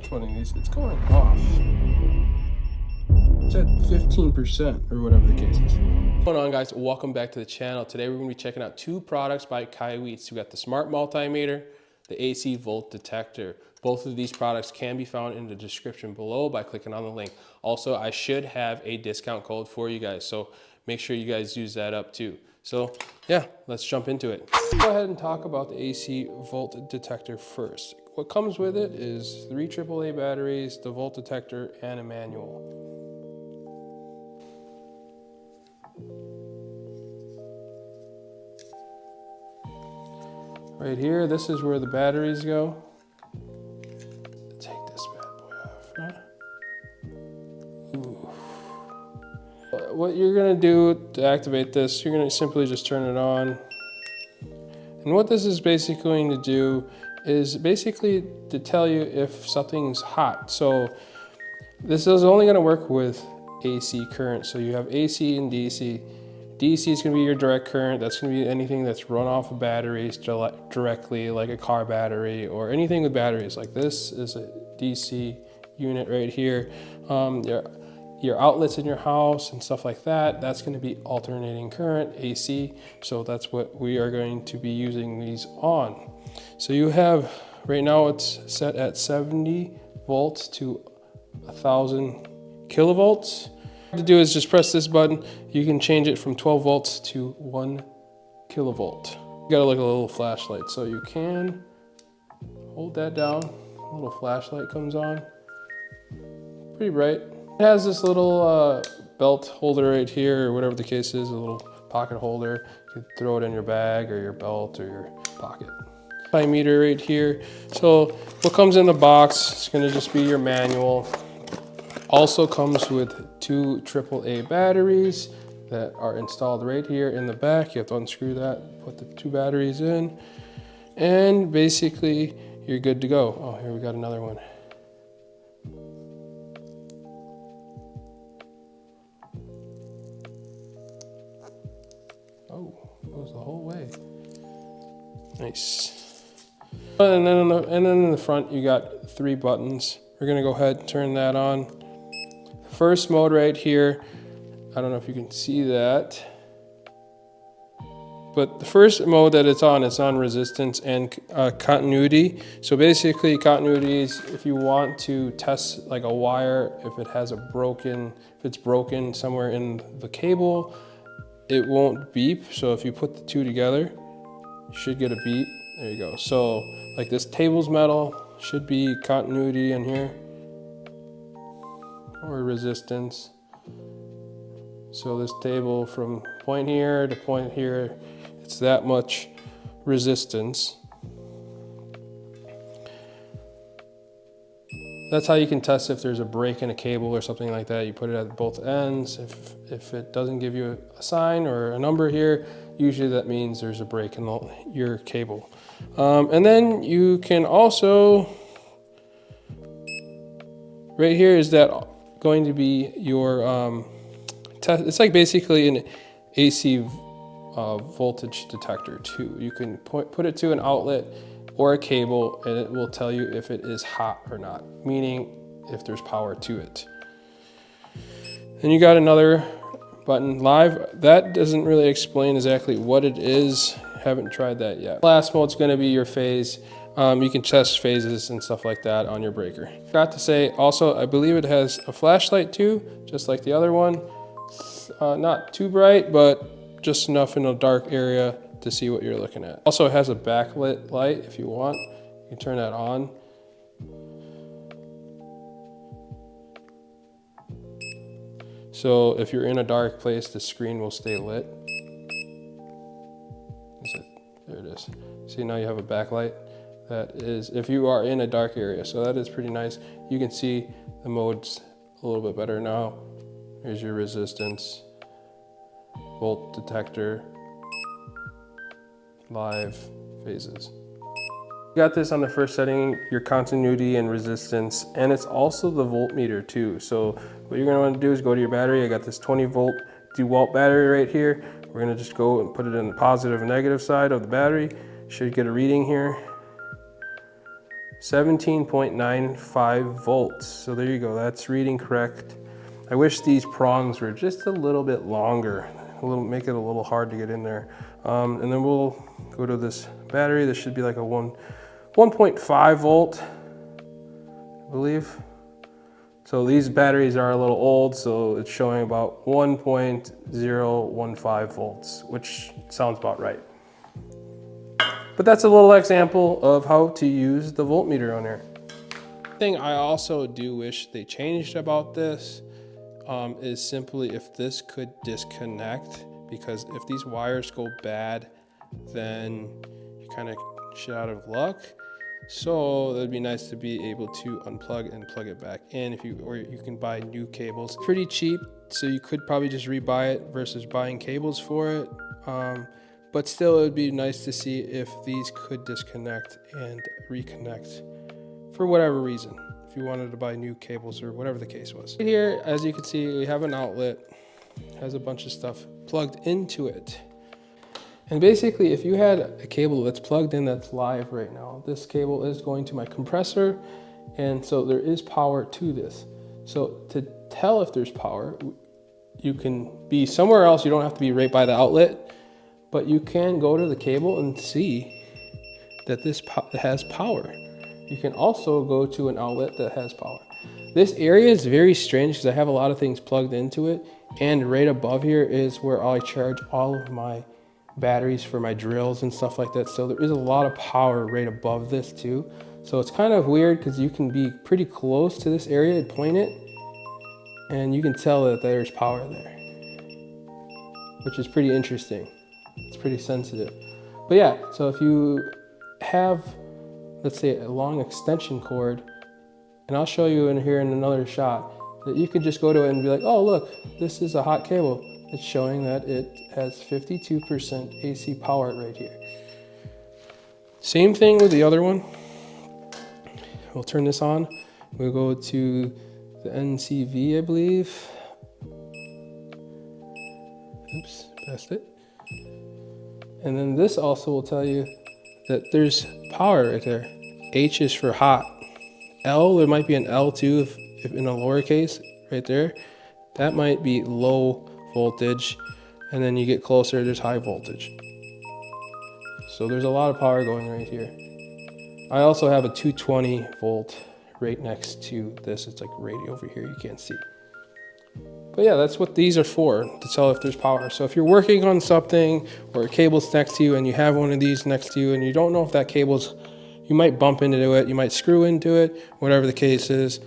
touch one of these, it's going off. It's at 15% or whatever the case is. What's going on, guys? Welcome back to the channel. Today we're going to be checking out two products by Kaiweets. We got the Smart Multimeter, the AC Volt Detector. Both of these products can be found in the description below by clicking on the link. Also, I should have a discount code for you guys, so make sure you guys use that up too. So yeah, let's jump into it. Go ahead and talk about the AC Volt Detector first. What comes with it is 3 AAA batteries, the Volt Detector, and a manual. Right here, this is where the batteries go. Take this bad boy off. Ooh. What you're gonna do to activate this, you're gonna simply just turn it on. And what this is basically going to do is basically to tell you if something's hot. So this is only gonna work with AC current. So you have AC and DC. DC is going to be your direct current. That's going to be anything that's run off of batteries directly, like a car battery or anything with batteries. Like this is a DC unit right here. Your outlets in your house and stuff like that, that's going to be alternating current, AC. So that's what we are going to be using these on. So you have, right now it's set at 70 volts to 1,000 kilovolts. To do is just press this button. You can change it from 12 volts to 1 kilovolt. You gotta look at a little flashlight. So you can hold that down. A little flashlight comes on. Pretty bright. It has this little belt holder right here, or whatever the case is, a little pocket holder. You can throw it in your bag or your belt or your pocket. Multimeter right here. So what comes in the box, it's gonna just be your manual. Also comes with 2 AAA batteries that are installed right here in the back. You have to unscrew that, put the 2 batteries in, and basically you're good to go. Oh, here we got another one. Oh, goes the whole way. Nice. And then in the front you got 3 buttons. We're gonna go ahead and turn that on. First mode right here, I don't know if you can see that, but the first mode that it's on resistance and continuity. So basically continuity is if you want to test like a wire, if it's broken somewhere in the cable, it won't beep. So if you put the 2 together, you should get a beep. There you go. So like this table's metal, should be continuity in here, or resistance. So this table from point here to point here, it's that much resistance. That's how you can test if there's a break in a cable or something like that. You put it at both ends. If it doesn't give you a sign or a number here, usually that means there's a break in your cable. And then you can also, right here is that going to be your test. It's like basically an AC voltage detector too. You can put it to an outlet or a cable and it will tell you if it is hot or not, meaning if there's power to it. Then you got another button, live. That doesn't really explain exactly what it is. Haven't tried that yet. Last mode is going to be your phase. You can test phases and stuff like that on your breaker. Forgot to say, also, I believe it has a flashlight too, just like the other one. Not too bright, but just enough in a dark area to see what you're looking at. Also, it has a backlit light if you want. You can turn that on. So if you're in a dark place, the screen will stay lit. There it is. See, now you have a backlight. That is if you are in a dark area. So that is pretty nice. You can see the modes a little bit better now. Here's your resistance, volt detector, live, phases. You got this on the first setting, your continuity and resistance, and it's also the voltmeter too. So what you're gonna want to do is go to your battery. I got this 20 volt DeWalt battery right here. We're gonna just go and put it in the positive and negative side of the battery. Should get a reading here. 17.95 volts. So there you go, that's reading correct. I wish these prongs were just a little bit longer, make it a little hard to get in there. And then we'll go to this battery. This should be like a 1.5 volt, I believe. So these batteries are a little old, so it's showing about 1.015 volts, which sounds about right. But that's a little example of how to use the voltmeter on here. Thing I also do wish they changed about this is simply if this could disconnect, because if these wires go bad, then you kind of shit out of luck. So it'd be nice to be able to unplug and plug it back in, or you can buy new cables. Pretty cheap, so you could probably just rebuy it versus buying cables for it. But still, it would be nice to see if these could disconnect and reconnect for whatever reason, if you wanted to buy new cables or whatever the case was. Right here, as you can see, we have an outlet, has a bunch of stuff plugged into it. And basically, if you had a cable that's plugged in that's live right now, this cable is going to my compressor, and so there is power to this. So to tell if there's power, you can be somewhere else. You don't have to be right by the outlet, but you can go to the cable and see that this has power. You can also go to an outlet that has power. This area is very strange because I have a lot of things plugged into it, and right above here is where I charge all of my batteries for my drills and stuff like that. So there is a lot of power right above this too. So it's kind of weird because you can be pretty close to this area and point it, and you can tell that there's power there, which is pretty interesting. It's pretty sensitive. But yeah, so if you have, let's say, a long extension cord, and I'll show you in here in another shot, that you could just go to it and be like, oh look, this is a hot cable. It's showing that it has 52% AC power right here. Same thing with the other one. We'll turn this on. We'll go to the NCV, I believe. Oops, passed it. And then this also will tell you that there's power right there. H is for hot. L, there might be an L too, if in a lowercase right there. That might be low voltage. And then you get closer, there's high voltage. So there's a lot of power going right here. I also have a 220 volt right next to this. It's like right over here, you can't see. But yeah, that's what these are for, to tell if there's power. So if you're working on something or a cable's next to you and you have one of these next to you and you don't know if that cable's, you might bump into it, you might screw into it, whatever the case is.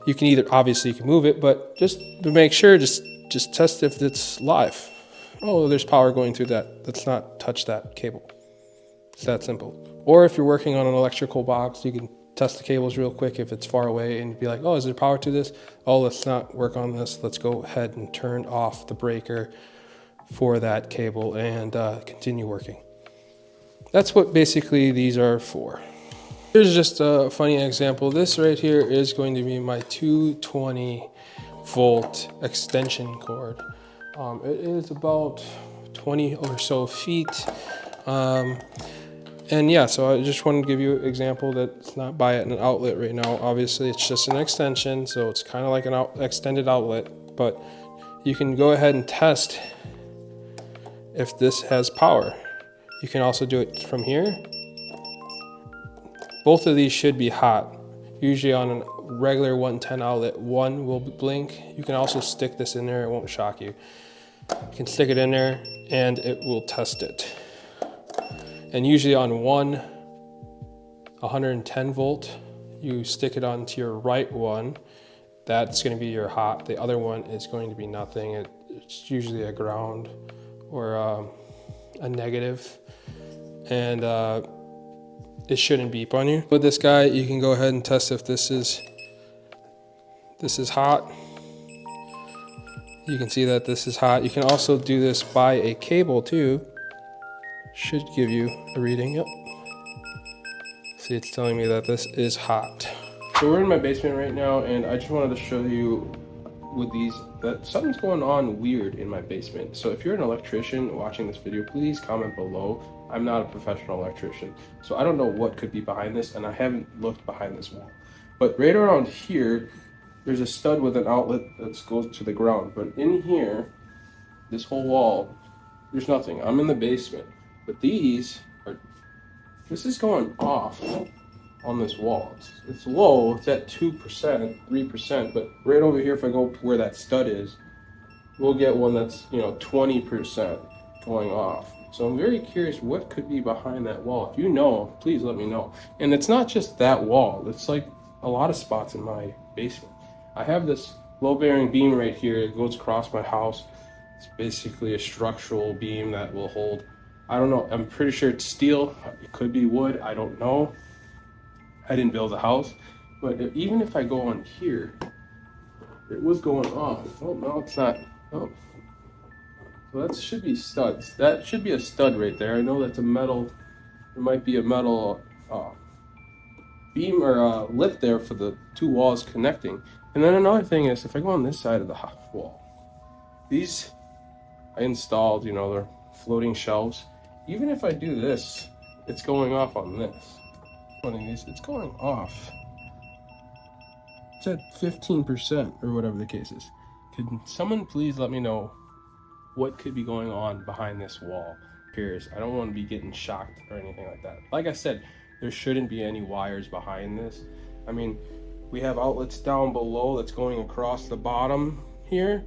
You can either, obviously you can move it, but just to make sure, just test if it's live. Oh, there's power going through that. Let's not touch that cable. It's that simple. Or if you're working on an electrical box, you can test the cables real quick if it's far away and be like, oh, is there power to this? Oh, let's not work on this. Let's go ahead and turn off the breaker for that cable and continue working. That's what basically these are for. Here's just a funny example. This right here is going to be my 220 volt extension cord. It is about 20 or so feet. And yeah, so I just wanted to give you an example that it's not by an outlet right now. Obviously, it's just an extension, so it's kind of like an extended outlet, but you can go ahead and test if this has power. You can also do it from here. Both of these should be hot. Usually on a regular 110 outlet, one will blink. You can also stick this in there, it won't shock you. You can stick it in there and it will test it. And usually on 110 volt, you stick it onto your right one. That's going to be your hot. The other one is going to be nothing. It's usually a ground or a negative. And it shouldn't beep on you. With this guy, you can go ahead and test if this is hot. You can see that this is hot. You can also do this by a cable too. Should give you a reading, yep. See, it's telling me that this is hot. So we're in my basement right now, and I just wanted to show you with these that something's going on weird in my basement. So if you're an electrician watching this video, please comment below I'm not a professional electrician, so I don't know what could be behind this, and I haven't looked behind this wall. But right around here, there's a stud with an outlet that goes to the ground. But in here, this whole wall, there's nothing. I'm in the basement. But this is going off on this wall. It's low, it's at 2%, 3%, but right over here, if I go where that stud is, we'll get one that's, 20% going off. So I'm very curious what could be behind that wall. If you know, please let me know. And it's not just that wall, it's like a lot of spots in my basement. I have this low bearing beam right here. It goes across my house. It's basically a structural beam that will hold, I don't know, I'm pretty sure it's steel. It could be wood, I don't know. I didn't build a house. But even if I go on here, it was going off. Oh, no, it's not. Oh. So that should be studs. That should be a stud right there. I know that's a metal, there might be a metal beam or lip there for the two walls connecting. And then another thing is, if I go on this side of the wall, these I installed, they're floating shelves. Even if I do this, it's going off on this. One of these, it's going off. It's at 15% or whatever the case is. Could someone please let me know what could be going on behind this wall? Pierce, I don't want to be getting shocked or anything like that. Like I said, there shouldn't be any wires behind this. I mean, we have outlets down below that's going across the bottom here,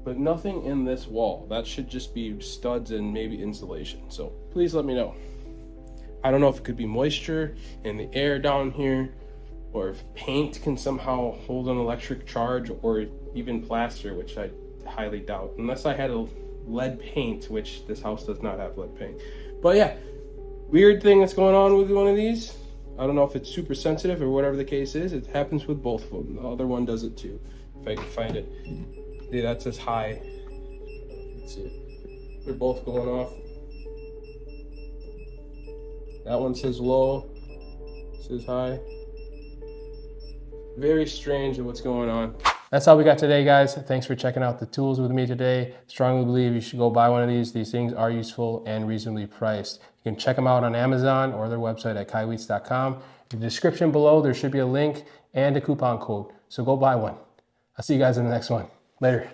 but nothing in this wall. That should just be studs and maybe insulation. So please let me know. I don't know if it could be moisture in the air down here, or if paint can somehow hold an electric charge, or even plaster, which I highly doubt, unless I had a lead paint, which this house does not have lead paint. But yeah, weird thing that's going on with one of these. I don't know if it's super sensitive or whatever the case is. It happens with both of them. The other one does it too, if I can find it. See, that says high. Let's see. They're both going off. That one says low, says high. Very strange of what's going on. That's all we got today, guys. Thanks for checking out the tools with me today. Strongly believe you should go buy one of these. These things are useful and reasonably priced. You can check them out on Amazon or their website at kaiweets.com. In the description below, there should be a link and a coupon code. So go buy one. I'll see you guys in the next one. Later.